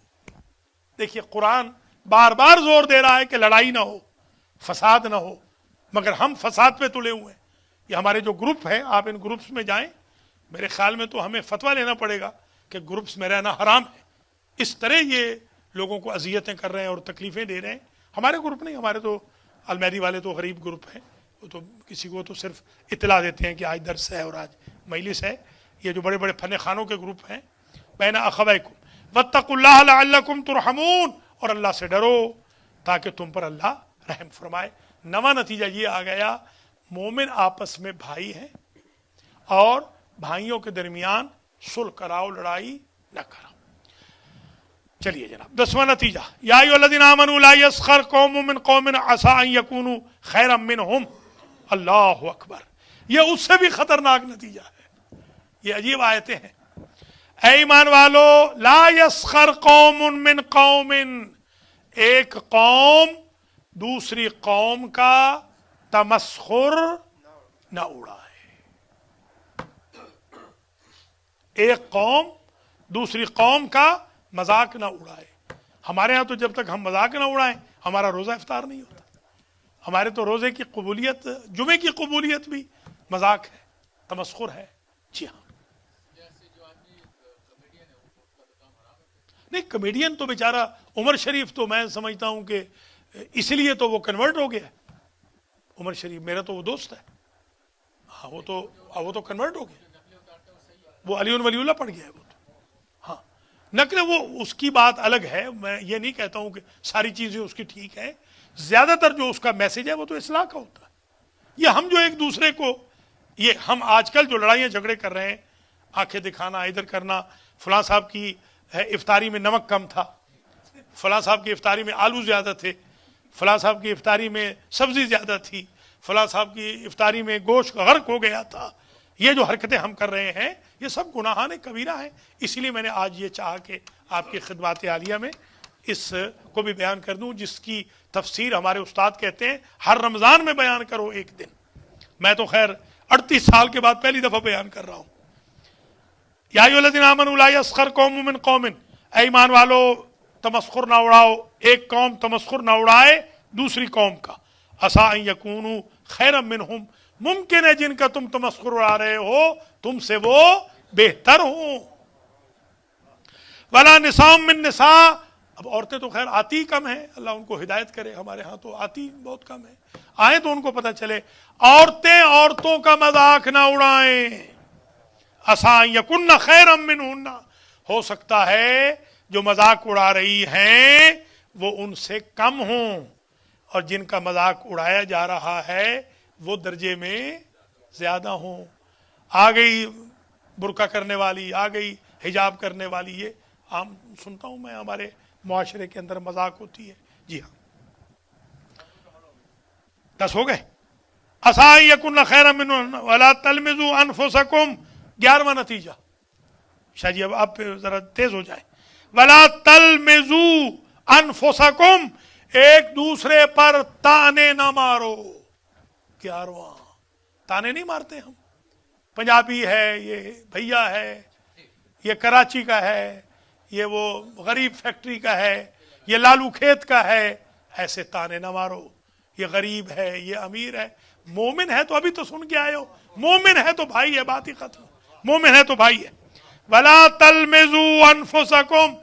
دیکھیے قرآن بار بار زور دے رہا ہے کہ لڑائی نہ ہو، فساد نہ ہو، مگر ہم فساد پہ تلے ہوئے ہیں. یہ ہمارے جو گروپ ہیں، آپ ان گروپس میں جائیں، میرے خیال میں تو ہمیں فتویٰ لینا پڑے گا کہ گروپس میں رہنا حرام ہے. اس طرح یہ لوگوں کو اذیتیں کر رہے ہیں اور تکلیفیں دے رہے ہیں. ہمارے گروپ نہیں، ہمارے تو المہدی والے تو غریب گروپ ہیں، وہ تو کسی کو تو صرف اطلاع دیتے ہیں کہ آج درس ہے اور آج مجلس ہے. یہ جو بڑے بڑے فن خانوں کے گروپ ہیں، بین اخویکم واتقوا اللہ لعلکم ترحمون، اور اللہ سے ڈرو تاکہ تم پر اللہ رحم فرمائے. نواں نتیجہ یہ آ گیا، مومن آپس میں بھائی ہیں اور بھائیوں کے درمیان صلح کراؤ، لڑائی نہ کراؤ. چلیے جناب 10واں نتیجہ، یا ایھا الذین آمنوا لا یسخر قوم من قوم عسى ان یکونوا خیرا منہم. اللہ اکبر، یہ اس سے بھی خطرناک نتیجہ ہے. یہ عجیب آیتیں ہیں. اے ایمان والو، لا یسخر قوم من قوم، ایک قوم دوسری قوم کا تمسخر نہ اڑائے. ایک قوم دوسری قوم کا مذاق نہ اڑائے. ہمارے ہاں تو جب تک ہم مذاق نہ اڑائیں ہمارا روزہ افطار نہیں ہوتا. ہمارے تو روزے کی قبولیت، جمعے کی قبولیت بھی مذاق ہے، تمسخر ہے. جی ہاں. نہیں، کمیڈین تو بیچارہ عمر شریف تو میں سمجھتا ہوں کہ اس لیے تو وہ کنورٹ ہو گیا. عمر شریف میرا تو وہ دوست ہے. ہاں وہ تو کنورٹ ہو گیا. وہ علی ولی اللہ پڑھ گیا ہے. وہ تو ہاں نقل، وہ اس کی بات الگ ہے. میں یہ نہیں کہتا ہوں کہ ساری چیزیں اس کی ٹھیک ہیں. زیادہ تر جو اس کا میسج ہے وہ تو اصلاح کا ہوتا ہے. یہ ہم جو ایک دوسرے کو، یہ ہم آج کل جو لڑائیاں جھگڑے کر رہے ہیں، آنکھیں دکھانا، ادھر کرنا، فلاں صاحب کی افطاری میں نمک کم تھا، فلاں صاحب کی افطاری میں آلو زیادہ تھے، فلاں صاحب کی افطاری میں سبزی زیادہ تھی، فلاں صاحب کی افطاری میں گوشت غرق ہو گیا تھا. یہ جو حرکتیں ہم کر رہے ہیں یہ سب گناہان کبیرہ ہیں. اسی لیے میں نے آج یہ چاہا کہ آپ کی خدمات عالیہ میں اس کو بھی بیان کر دوں، جس کی تفسیر ہمارے استاد کہتے ہیں ہر رمضان میں بیان کرو ایک دن. میں تو خیر 38 سال کے بعد پہلی دفعہ بیان کر رہا ہوں. یا ایھا الذین آمنوا لا یسخر قوم من قوم، اے ایمان والو تمسخر نہ اڑاؤ. ایک قوم تمسخر نہ اڑائے دوسری قوم کا. عسیٰ ان یکونوا خیرا منہم، ممکن ہے جن کا تم تمسخر اڑا رہے ہو تم سے وہ بہتر ہوں. ولا نساء من نساء، اب عورتیں تو خیر آتی کم ہیں، اللہ ان کو ہدایت کرے. ہمارے ہاں تو آتی بہت کم ہے. آئیں تو ان کو پتہ چلے. عورتیں عورتوں کا مذاق نہ اڑائیں. عسیٰ ان یکن خیرا منہن، ہو سکتا ہے جو مذاق اڑا رہی ہیں وہ ان سے کم ہوں، اور جن کا مذاق اڑایا جا رہا ہے وہ درجے میں زیادہ ہوں. آ گئی برقع کرنے والی، آ گئی حجاب کرنے والی. یہ عام سنتا ہوں میں، ہمارے معاشرے کے اندر مذاق ہوتی ہے. جی ہاں 10 ہو گئے. عسیٰ ان یکن خیرا منہن ولا تلمزوا انفسکم. 11واں نتیجہ، شاہ جی اب آپ ذرا تیز ہو جائیں. ولا تلمزوا انفسکم، ایک دوسرے پر تانے نہ مارو. 11واں، تانے نہیں مارتے ہم. پنجابی ہے، یہ بھیا ہے، یہ کراچی کا ہے، یہ وہ غریب فیکٹری کا ہے، یہ لالو کھیت کا ہے. ایسے تانے نہ مارو. یہ غریب ہے، یہ امیر ہے. مومن ہے تو ابھی تو سن کے آئے ہو، مومن ہے تو بھائی ہے، بات ہی ختم. مومن ہے تو بھائی ہے. ولا تلمزوا انفسکم،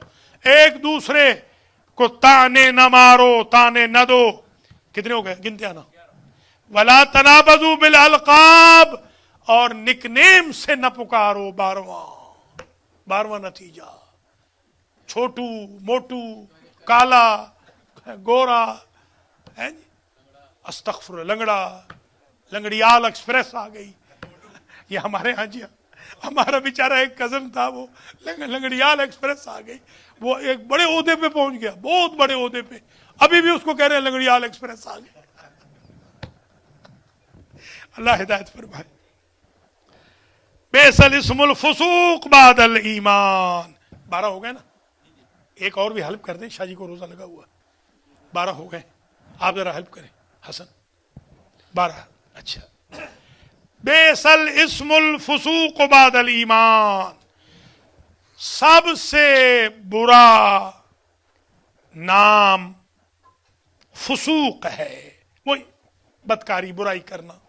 ایک دوسرے کو تانے نہ مارو، تانے نہ دو. کتنے ہو گئے؟ گنتے آنا. ولا تنابزوا بالالقاب، اور نک نیم سے نہ پکارو. 12واں نتیجہ، چھوٹو موٹو کالا گورا، استغفر، لنگڑا، لنگڑیال ایکسپریس آ گئی. یہ ہمارے ہاں جی ہمارا بیچارہ ایک کزن تھا، وہ لنگڑیال ایکسپریس آ گئی. وہ ایک بڑے عہدے پہ پہنچ گیا، بہت بڑے عہدے پہ. ابھی بھی اس کو کہہ رہے ہیں لنگڑیال ایکسپریس آ گئی. اللہ ہدایت فرمائے. बेसल इस्मुल फुसूक बादल ईमान। 12 हो गए ना, एक और भी हेल्प कर दें, शाह जी को रोजा लगा हुआ। 12 हो गए, आप जरा हेल्प करें हसन। 12, अच्छा। बेसल इस्मुल फुसूक बादल ईमान, सबसे बुरा नाम फुसूक है, वही बदकारी, बुराई करना,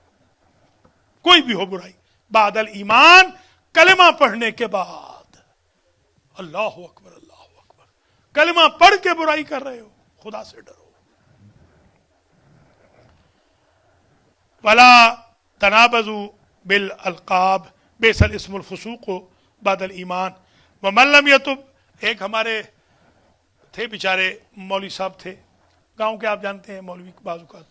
कोई भी हो बुराई, बादल ईमान, कलमा पढ़ने के बाद। अल्लाह अकबर, अल्लाह अकबर, कलमा पढ़ के बुराई कर रहे हो, खुदा से डरो। वला तनाबजू बिल अलकाब बेसल इस्मुल फुसूक बादल ईमान व मल्लम यतुब। एक हमारे थे बेचारे मौलवी साहब थे गांव के, आप जानते हैं मौलवी बाजुकात,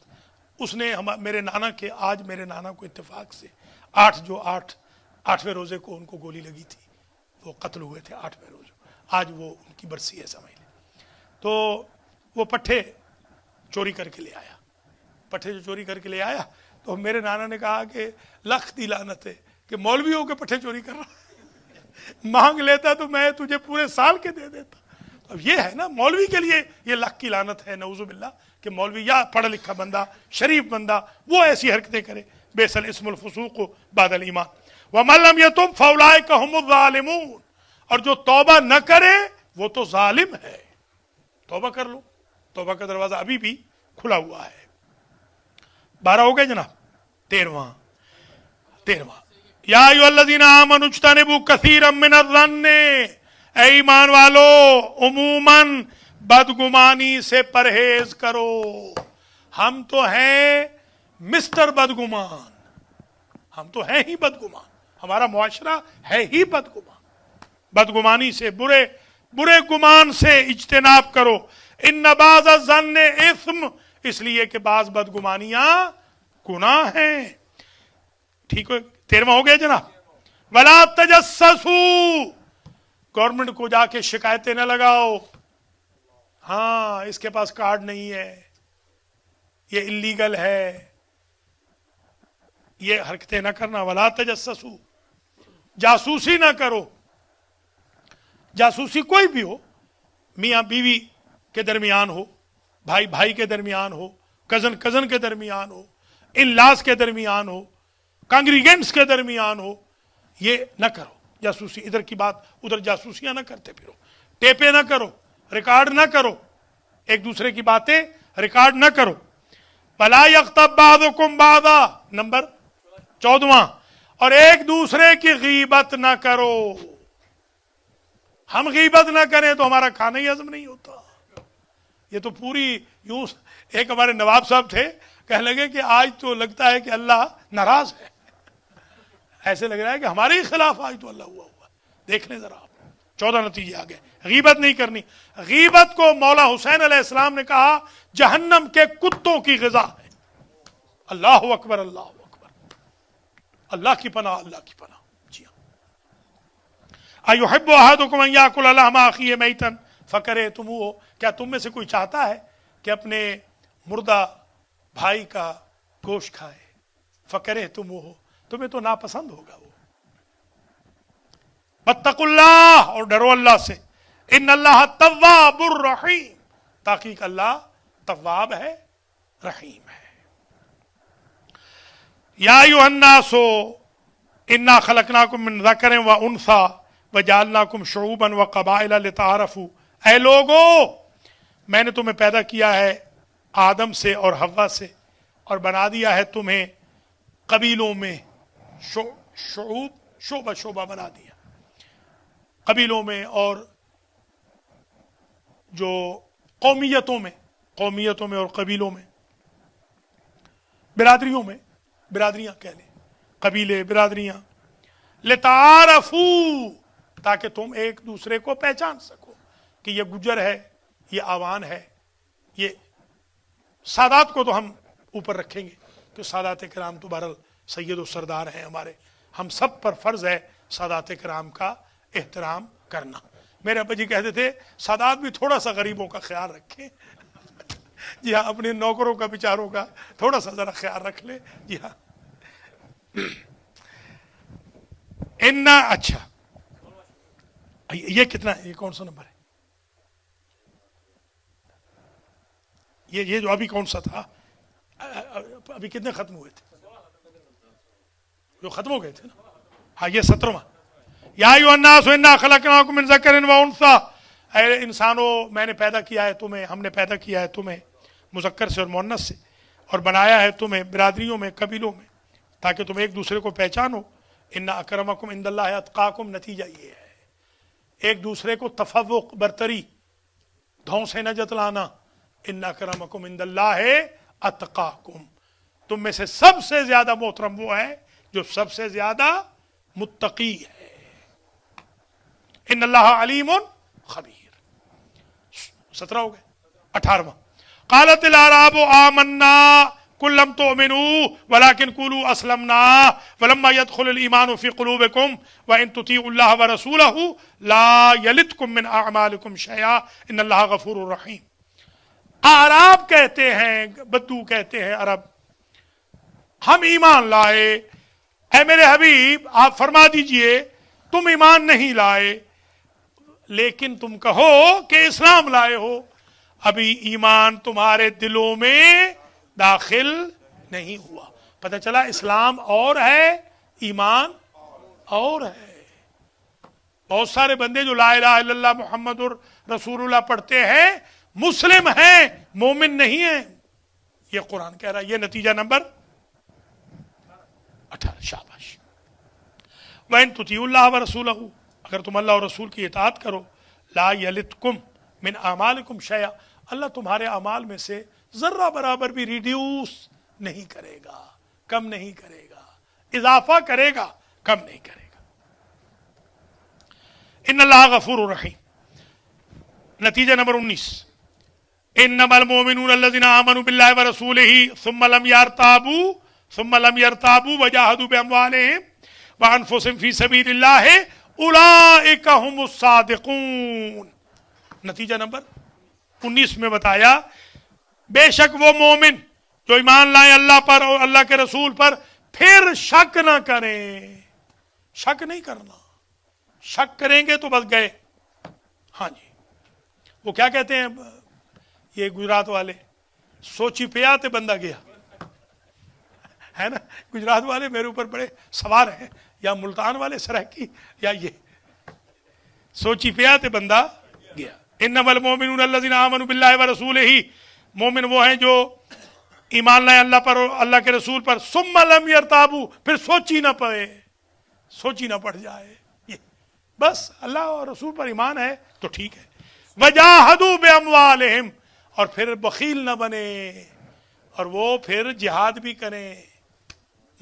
उसने मेरे नाना के, आज मेरे नाना को इत्तेफाक से 8वें रोजे को उनको गोली लगी थी, वो कत्ल हुए थे 8वें रोजे, आज वो उनकी बरसी है, समझ लें। तो वो पट्ठे चोरी करके ले आया, पट्ठे जो चोरी करके ले आया, तो मेरे नाना ने कहा कि लख दी लानत है कि मौलवी हो के पट्ठे चोरी कर रहा मांग लेता तो मैं तुझे पूरे साल के दे देता। अब ये है ना, मौलवी के लिए ये लख की लानत है, नऊजुबिल्लाह, कि मौलवी या पढ़ा लिखा बंदा, शरीफ बंदा, वो ऐसी हरकतें करे। बेसल इस्मुल फुसूक बादल ईमान व मल्लम यतुब फौलाइका हुमुज़ ज़ालिमून, और जो तौबा न करे वो तो जालिम है। तौबा कर लो, तौबा का दरवाजा अभी भी खुला हुआ है। 12 हो गए जनाब। 13वां या अय्युहल्लज़ीना आमनू इज्तनिबू कसीरम मिनज़्ज़न्नि, ऐ ईमान वालो उमूमन बदगुमानी से परहेज करो। हम तो हैं मिस्टर बदगुमान, हम तो हैं ही बदगुमान, हमारा मुआशरा है ही बदगुमान। बदगुमानी से, बुरे बुरे गुमान से इज्तिनाब करो। इन्न बाज़ ज़न्नि इस्म, इसलिए कि बाज बदगुमानियां गुनाह हैं। ठीक है, 13वां हो गया जनाब। वला तजस्ससू, गवर्नमेंट को जाके शिकायतें न लगाओ, हाँ इसके पास कार्ड नहीं है, ये इलीगल है, ये हरकतें न करना। वला तजस्ससू, जासूसी ना करो। जासूसी कोई भी हो, मियां बीवी के दरमियान हो, भाई भाई के दरमियान हो, कजन कजन के दरमियान हो, इन लाज के दरमियान हो, कांग्रीगेंट्स के दरमियान हो, ये न करो जासूसी। इधर की बात उधर जासूसियां न करते फिरो, टेपे न करो, रिकॉर्ड न करो, एक दूसरे की बातें रिकॉर्ड न करो। वला यग़्तब बाज़ुकुम बाज़ा, नंबर 14वां, और एक दूसरे की गीबत न करो। हम गीबत न करें तो हमारा खाना ही हजम नहीं होता। ये तो पूरी यूं, एक हमारे नवाब साहब थे, कहने लगे कि आज तो लगता है कि अल्लाह नाराज है, ऐसे लग रहा है कि हमारे ही खिलाफ आज तो अल्लाह हुआ। देख लें जरा आप, 14 नतीजे आ गए। गीबत नहीं करनी। गीबत को मौला हुसैन अलैहिस्सलाम ने कहा जहन्नम के कुत्तों की ग़िज़ा है। अल्लाह अकबर, अल्लाह अकबर, अल्लाह की पनाह, अल्लाह की पनाह। जी हाँ। अयुहिब्बु अहदुकुम अन याकुल लहमा अखीहि मैतन फकरहतुमूहु, क्या तुम में से कोई चाहता है कि अपने मुर्दा भाई का गोश्त खाए? फकरहतुमूहु, तुम्हें तो नापसंद होगा वो। वत्तकुल्लाह, और डरो अल्लाह से। इन्नल्लाह तव्वाबुर रहीम, ताकि अल्लाह तव्वाब है, रहीम है। या अय्युहन्नासो इन्ना खलकनाकुम मिन ज़करिन व उन्सा व जअलनाकुम शुऊबन व क़बाइला लिताअरफू, ऐ लोगो मैंने तुम्हें पैदा किया है आदम से और हव्वा से, और बना दिया है तुम्हें कबीलों में, शोब शोबा शोबा बना दिया कबीलों में, और जो कौमियतों में और कबीलों में, बिरादरियों में, बिरादरियां कह लें, कबीले बिरादरियां। लिताअरफू, ताकि तुम एक दूसरे को पहचान सको कि ये गुज्जर है, ये आवान है, ये सादात को तो हम ऊपर रखेंगे, तो सादात किराम तो बहरहाल सैयद और सरदार हैं हमारे, हम सब पर फर्ज है सादात किराम का एहतराम करना। मेरे अब्बा जी कहते थे सादात भी थोड़ा सा गरीबों का ख्याल रखें। जी हाँ, अपने नौकरों का, बेचारों का थोड़ा सा जरा ख्याल रख ले। जी हाँ। इन्ना, अच्छा ये कितना, ये कौन सा नंबर है? ये जो अभी कौन सा था? अभी कितने खत्म हुए थे? जो खत्म हो गए थे ना। हाँ, ये 17वां। या अय्युहन्नास इन्ना खलकनाकुम मिन ज़करिन व उन्सा, ऐ इंसानों मैंने पैदा किया है तुम्हें, हमने पैदा किया है तुम्हें मुज़क्कर से और मुअन्नस से, और बनाया है तुम्हें बिरादरियों में, कबीलों में, ताकि तुम एक दूसरे को पहचानो। इन्ना अकरमकुम इंदल्लाहि अत्काकुम, नतीजा ये है एक दूसरे को तफव्वुक, बरतरी, धौं से न जतलाना। इन्ना अकरमकुम इंदल्लाहि अत्काकुम, तुम में से सबसे ज्यादा मोहतरम वो है जो सबसे ज्यादा मुत्तकी है। इन्नल्लाह अलीमुन खबीर। 17 हो गए। 18वां, क़ालतिल अराबु आमन्ना कुल लम तुमिनू वलाकिन कुलू असलमना वलम्मा यदखुलुल ईमानु फी कुलूबिकुम व इन तुतीउल्लाह व रसूलहू ला यलितकुम मिन अअमालिकुम शैआ इन्नल्लाह गफूरुर रहीम। आराब कहते हैं, बद्दू कहते हैं अरब, हम ईमान लाए, ऐ मेरे हबीब आप फरमा दीजिए तुम ईमान नहीं लाए, लेकिन तुम कहो कि इस्लाम लाए हो, अभी ईमान तुम्हारे दिलों में दाखिल नहीं हुआ। पता चला इस्लाम और है, ईमान और है। बहुत सारे बंदे जो ला इलाहा इल्लल्लाह मुहम्मदुर रसूलुल्लाह पढ़ते हैं, मुस्लिम हैं, मोमिन नहीं है। ये कुरान कह रहा है। ये नतीजा नंबर 18। शाबाश। वइन तुतीउल्लाह व रसूलहू, अगर तुम अल्लाह और रसूल की इताअत करो, ला यलितकुम मिन अमालिकुम शैआ, अल्लाह तुम्हारे अमाल में से जर्रा बराबर भी रिड्यूस नहीं करेगा, कम नहीं करेगा, इजाफा करेगा, कम नहीं करेगा। इन्नल्लाह गफूरुर रहीम। नतीजा नंबर 19, इन्नमल मोमिनून अल्लज़ीना आमनू बिल्लाहि व रसूलिही सुम्मा लम यरताबू वजाहदू बिअमवालिहिम व अनफुसिहिम फी सबीलिल्लाह उलाइका हुमुस सादिकून। नतीजा नंबर 19 में बताया, बेशक वो मोमिन जो ईमान लाए अल्लाह पर और अल्लाह के रसूल पर, फिर शक ना करें। शक नहीं करना, शक करेंगे तो बस गए। हाँ जी, वो क्या कहते हैं ये गुजरात वाले, सोची पिया ते बंदा गया, है ना। गुजरात वाले मेरे ऊपर बड़े सवार हैं, या मुल्तान वाले सराकी, या ये सोची पिया ते बंदा गया। इन्नमल मोमिनून अल्लज़ीना आमनू बिल्लाहि व रसूलिही, मोमिन वो हैं जो ईमान लाए अल्लाह पर और अल्लाह के रसूल पर, सुम्मा लम यरताबू, फिर सोची ना पड़े, सोची ना पड़ जाए, ये बस अल्लाह और रसूल पर ईमान है तो ठीक है। वजाहदू बिअमवालिहिम, और फिर बखील न बने, और वो फिर जिहाद भी करें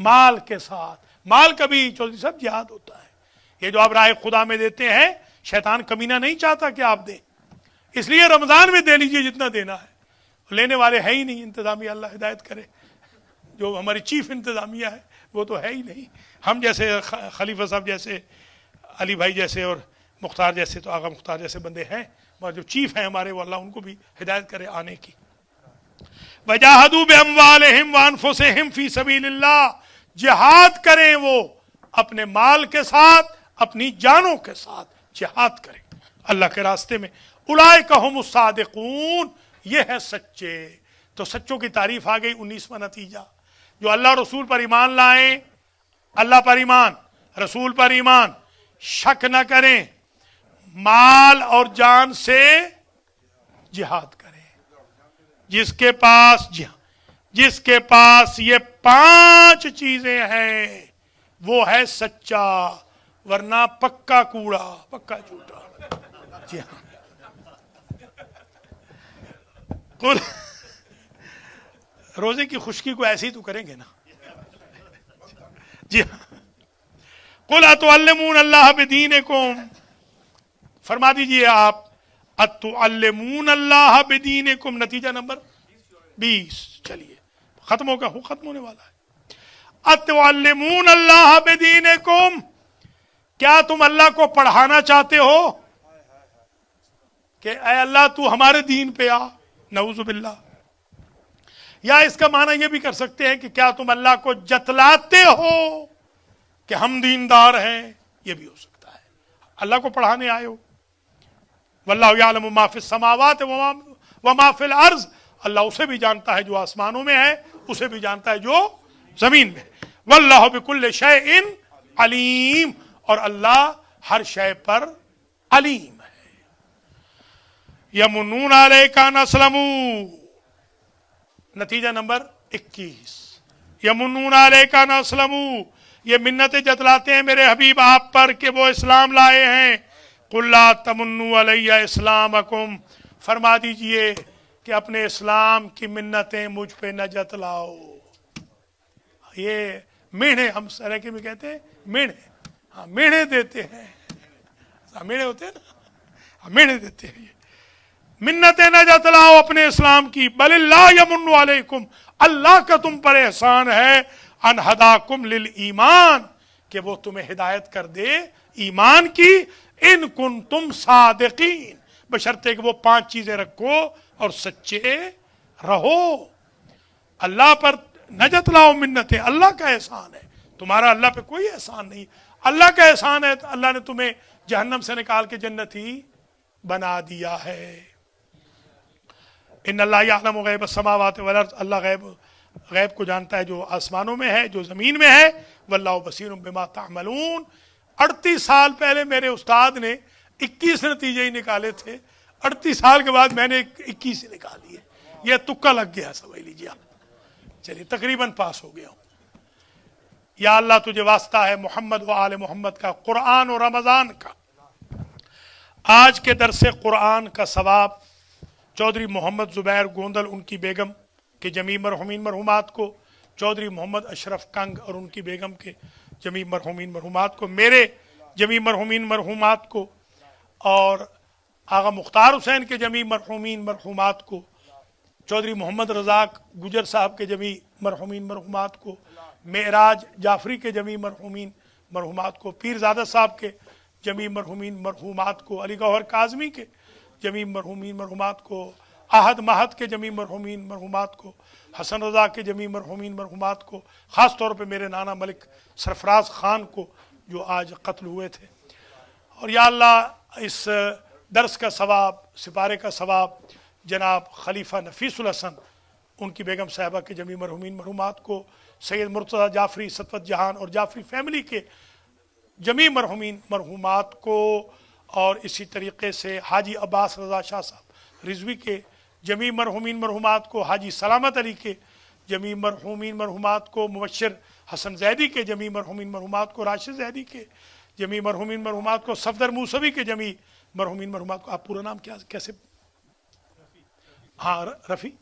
माल के साथ। माल का भी चौधरी साहब जिहाद होता है। ये जो आप राह खुदा में देते हैं, शैतान कमीना नहीं चाहता कि आप दें, इसलिए रमजान में दे लीजिए जितना देना है। लेने वाले है ही नहीं, इंतजामिया अल्लाह हिदायत करे, जो हमारी चीफ इंतजामिया है वो तो है ही नहीं। हम जैसे खलीफा साहब जैसे, अली भाई जैसे और मुख्तार जैसे, तो आगा मुख्तार जैसे बंदे हैं, मगर जो चीफ हैं हमारे, वो अल्लाह उनको भी हिदायत करे आने की। वजाहदू बिअमवालिहिम व अनफुसिहिम फी सबीलिल्लाह, जिहाद करें वो अपने माल के साथ, अपनी जानों के साथ जिहाद करें अल्लाह के रास्ते में। उलाइका हुमुस सादिकून, ये है सच्चे। तो सच्चों की तारीफ आ गई। 19वां नतीजा, जो अल्लाह रसूल पर ईमान लाएं, अल्लाह पर ईमान, रसूल पर ईमान, शक न करें, माल और जान से जिहाद करें। जिसके पास ये 5 चीजें हैं वो है सच्चा, वरना पक्का कूड़ा, पक्का झूठा। जी हाँ, कुल रोजे की खुशकी को ऐसे ही तो करेंगे ना। जी हाँ, कुल अतुअल्लिमून अल्लाह बिदीनिकुम, फरमा दीजिए आप, अतुअल्लिमून अल्लाह बिदीनिकुम। नतीजा नंबर 20। चलिए खत्म होगा, खत्म होने वाला है। अतुअल्लिमून अल्लाह बिदीनिकुम, क्या तुम अल्लाह को पढ़ाना चाहते हो कि ऐ अल्लाह तू हमारे दीन पे आ? नऊज़ु बिल्लाह। या इसका माना यह भी कर सकते हैं कि क्या तुम अल्लाह को जतलाते हो कि हम दीनदार हैं, ये भी हो सकता है। अल्लाह को पढ़ाने आए हो, वल्लाहु यालमु मा फिस समावाति व मा फिल अर्ज़, अल्लाह उसे भी जानता है जो आसमानों में है, उसे भी जानता है जो जमीन में है। वल्लाहु बिकुल्लि शैइन अलीम, और अल्लाह हर शय पर अलीम है। यमुन्नून अलैका अन अस्लमू, नतीजा नंबर 21, यमुन्नून अलैका अन अस्लमू, ये मिन्नतें जतलाते हैं मेरे हबीब आप पर कि वो इस्लाम लाए हैं। कुल ला तमुन्नु अलैया इस्लामकुम, फरमा दीजिए कि अपने इस्लाम की मिन्नतें मुझ पे न जतलाओ। ये मेढ़े, हम सराइके में कहते हैं मेढ़े, हाँ मेढ़े देते हैं, मेढ़े होते हैं ना, हाँ मेढ़े देते हैं। ये मिन्नतें न जतलाओ अपने इस्लाम की, बलिल्लाह यमुन्नु अलैकुम, अल्लाह का तुम पर एहसान है, अन हदाकुम लिल ईमान, कि वो तुम्हें हिदायत कर दे ईमान की, इन कुंतुम सादिकीन, बशर्ते कि वो 5 चीजें रखो और सच्चे रहो। अल्लाह पर न जतलाओ मिन्नतें, अल्लाह का एहसान है, तुम्हारा अल्लाह पे कोई एहसान नहीं, अल्लाह का एहसान है। अल्लाह ने तुम्हें जहन्नम से निकाल के जन्नती बना दिया है। इन्नल्लाह यअलमु गैब अस्समावाति वल अर्ज़, अल्लाह गैब को जानता है जो आसमानों में है, जो जमीन में है। वल्लाहु बसीरुम बिमा तामलून। 38 साल पहले मेरे उस्ताद ने 21 नतीजे ही निकाले थे, 38 साल के बाद मैंने 21 निकाल लिए, यह तुक्का लग गया, समझ लीजिए आप। चलिए तकरीबन पास हो गया हूं। या अल्लाह तुझे वास्ता है मोहम्मद व आले मोहम्मद का, कुरान और रमजान का। आज के दरसे कुरान का सवाब चौधरी मोहम्मद जुबैर गोंदल उनकी बेगम के जमी मरहुमीन मरहुमात को, चौधरी मोहम्मद अशरफ कंग और उनकी बेगम के जमी मरहुमीन मरहुमात को, मेरे जमी मरहुमीन मरहुमात को, और आगा मुख्तार हुसैन के जमी मरहुमीन मरहुमात को, चौधरी मोहम्मद रज़ाक गुजर साहब के जमी मरहुमीन मरहुमात को, मेराज जाफरी के जमी मरहुमीन मरहुमात को, पीरजादा साहब के जमी मरहुमीन मरहुमात को, अली गौहर काज़मी के जमी मरहुमीन मरहुमात को, आहद महद के जमी मरहुमीन मरहुमात को, हसन रज़ा के जमी मरहुमीन मरहुमात को, ख़ास तौर पे मेरे नाना मलिक सरफराज ख़ान को जो आज कत्ल हुए थे। और या अल्लाह इस दर्स का सवाब, सिपारे का सवाब जनाब खलीफा नफीसुल हसन उनकी बेगम साहिबा के जमी मरहुमीन मरहुमात को, सैयद मुर्तज़ा जाफरी सतवत जहान और जाफरी फैमिली के जमी मरहुमीन मरहुमात को, और इसी तरीके से हाजी अब्बास रज़ा शाह साहब रिजवी के जमी मरहुमीन मरहुमात को, हाजी सलामत अली के जमी मरहुमीन मरहुमात को, मुबश्शिर हसन जैदी के जमी मरहुमीन मरहुमात को, राशिद जैदी के जमी मरहुमीन मरहुमात को, सफदर मूसवी के जमी मरहुमीन मरहुमात को। आप पूरा नाम क्या कैसे? हाँ रफ़ी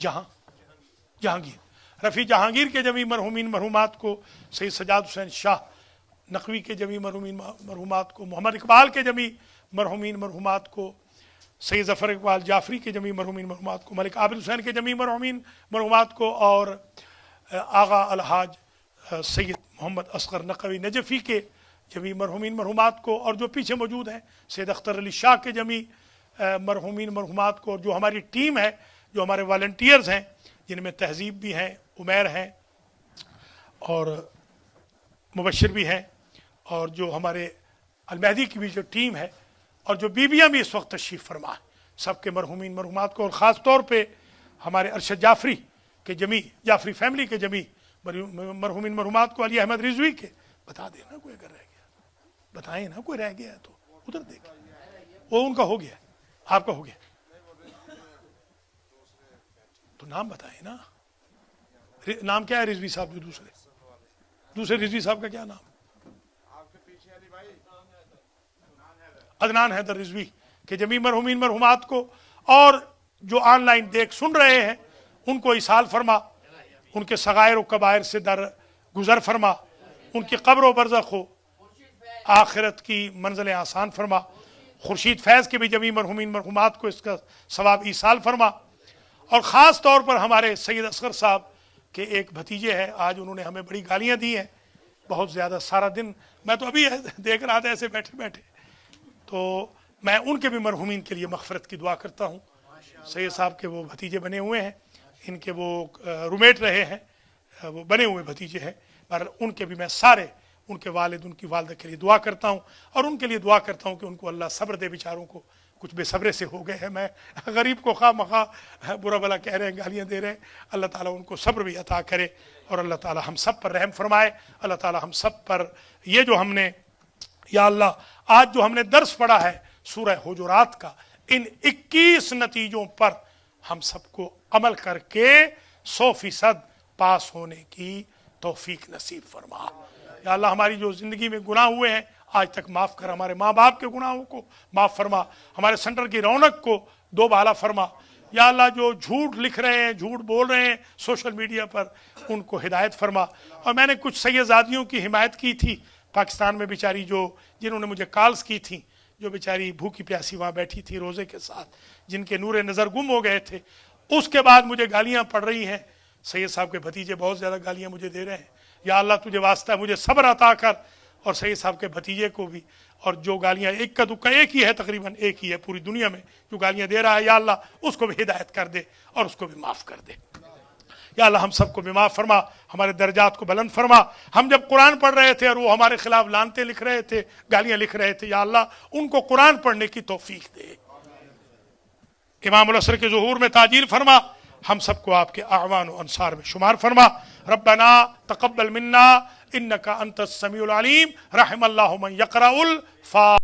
जहांगीर, रफ़ी जहांगीर के जमी मरहुमीन मरहुमात को, सैयद सजाद हुसैन शाह नकवी के जमी मरहुमीन मरहुमात को, मोहम्मद इकबाल के जमी मरहुमीन मरहुमात को, सैयद ज़फ़र इकबाल जाफरी के जमी मरहुमीन मरहुमात को, मलिक आबिद हुसैन के जमी मरहुमीन मरहुमात को, और आगा अलहाज सैयद मोहम्मद असगर नकवी नजफ़ी के जमी मरहुमीन मरहुमात को, और जो पीछे मौजूद हैं सैयद अख्तर अली शाह के जमी मरहुमीन मरहुमात को, और जो हमारी टीम है, जो हमारे वॉलंटियर्स हैं, जिनमें तहजीब भी हैं, उमैर हैं और मुबश्शिर भी हैं, और जो हमारे अलमहदी की भी जो टीम है, और जो बीबियाँ भी इस वक्त तशरीफ़ फरमा है, सबके मरहुमीन मरहुमात को, और ख़ास तौर पे हमारे अरशद जाफरी के जमी, जाफरी फैमिली के जमी मरहुमीन मरहुमात को, अली अहमद रिजवी के, बता देना कोई अगर रह गया, बताएं ना कोई रह गया है तो उधर देखें, वो उनका हो गया, आपका हो गया तो नाम बताएं ना। नाम क्या है रिजवी साहब? जो दूसरे रिजवी साहब का क्या नाम? अदनान हैदर रिजवी के जमी मरहुमीन मरहुमात को, और जो ऑनलाइन देख सुन रहे हैं उनको इसाल फरमा, उनके सगायर व कबायर से दर गुजर फरमा, उनकी कब्र व बरज़ख हो आखिरत की मंजिलें आसान फरमा। खुर्शीद फैज़ के भी जमी मरहुमीन मरहुमात को इसका सवाब ईसाल फरमा। और ख़ास तौर पर हमारे सैयद असगर साहब के एक भतीजे हैं, आज उन्होंने हमें बड़ी गालियाँ दी हैं बहुत ज़्यादा, सारा दिन मैं तो अभी देख रहा था ऐसे बैठे बैठे, तो मैं उनके भी मरहुमीन के लिए मग़फ़िरत की दुआ करता हूँ। सैयद साहब के वो भतीजे बने हुए हैं, इनके वो रूमेट रहे हैं, वो बने हुए भतीजे हैं, पर उनके भी मैं सारे ان کے والد ان کی والدہ کے لیے دعا کرتا ہوں اور ان کے لیے دعا کرتا ہوں کہ ان کو اللہ صبر دے، بیچاروں کو کچھ بے صبرے سے ہو گئے ہیں، میں غریب کو خواہ مخواہ برا بلا کہہ رہے ہیں، گالیاں دے رہے ہیں، اللہ تعالیٰ ان کو صبر بھی عطا کرے اور اللہ تعالیٰ ہم سب پر رحم فرمائے، اللہ تعالیٰ ہم سب پر یہ جو ہم نے یا اللہ آج جو ہم نے درس پڑھا ہے سورہ حجرات کا، ان 21 نتیجوں پر ہم سب کو عمل کر کے 100% پاس ہونے کی توفیق نصیب فرما۔ یا اللہ ہماری جو زندگی میں گناہ ہوئے ہیں آج تک معاف کر، ہمارے ماں باپ کے گناہوں کو معاف فرما، ہمارے سینٹر کی رونق کو دوبالا فرما۔ یا اللہ جو جھوٹ لکھ رہے ہیں، جھوٹ بول رہے ہیں سوشل میڈیا پر، ان کو ہدایت فرما۔ اور میں نے کچھ سیدزادیوں کی حمایت کی تھی پاکستان میں بیچاری، جنہوں نے مجھے کالز کی تھیں، جو بیچاری بھوکی پیاسی وہاں بیٹھی تھی روزے کے ساتھ، جن کے نور نظر گم ہو گئے تھے، اس کے بعد مجھے گالیاں پڑ رہی ہیں، سید صاحب کے بھتیجے بہت زیادہ گالیاں مجھے دے رہے ہیں۔ یا اللہ تجھے واسطہ ہے مجھے صبر عطا کر، اور سید صاحب کے بھتیجے کو بھی، اور جو گالیاں ایک کا دکا ایک ہی ہے، تقریباً ایک ہی ہے پوری دنیا میں جو گالیاں دے رہا ہے، یا اللہ اس کو بھی ہدایت کر دے اور اس کو بھی معاف کر دے۔ یا اللہ ہم سب کو بھی معاف فرما، ہمارے درجات کو بلند فرما۔ ہم جب قرآن پڑھ رہے تھے اور وہ ہمارے خلاف لعنتیں لکھ رہے تھے، گالیاں لکھ رہے تھے، یا اللہ ان کو قرآن پڑھنے کی توفیق دے۔ امام العصر کے ظہور میں تعجیل فرما، ہم سب کو آپ کے اعوان و انصار میں شمار فرما۔ ربنا تقبل منا انک انت السمیع العلیم، رحم اللہ من یقرأ الفاتحہ۔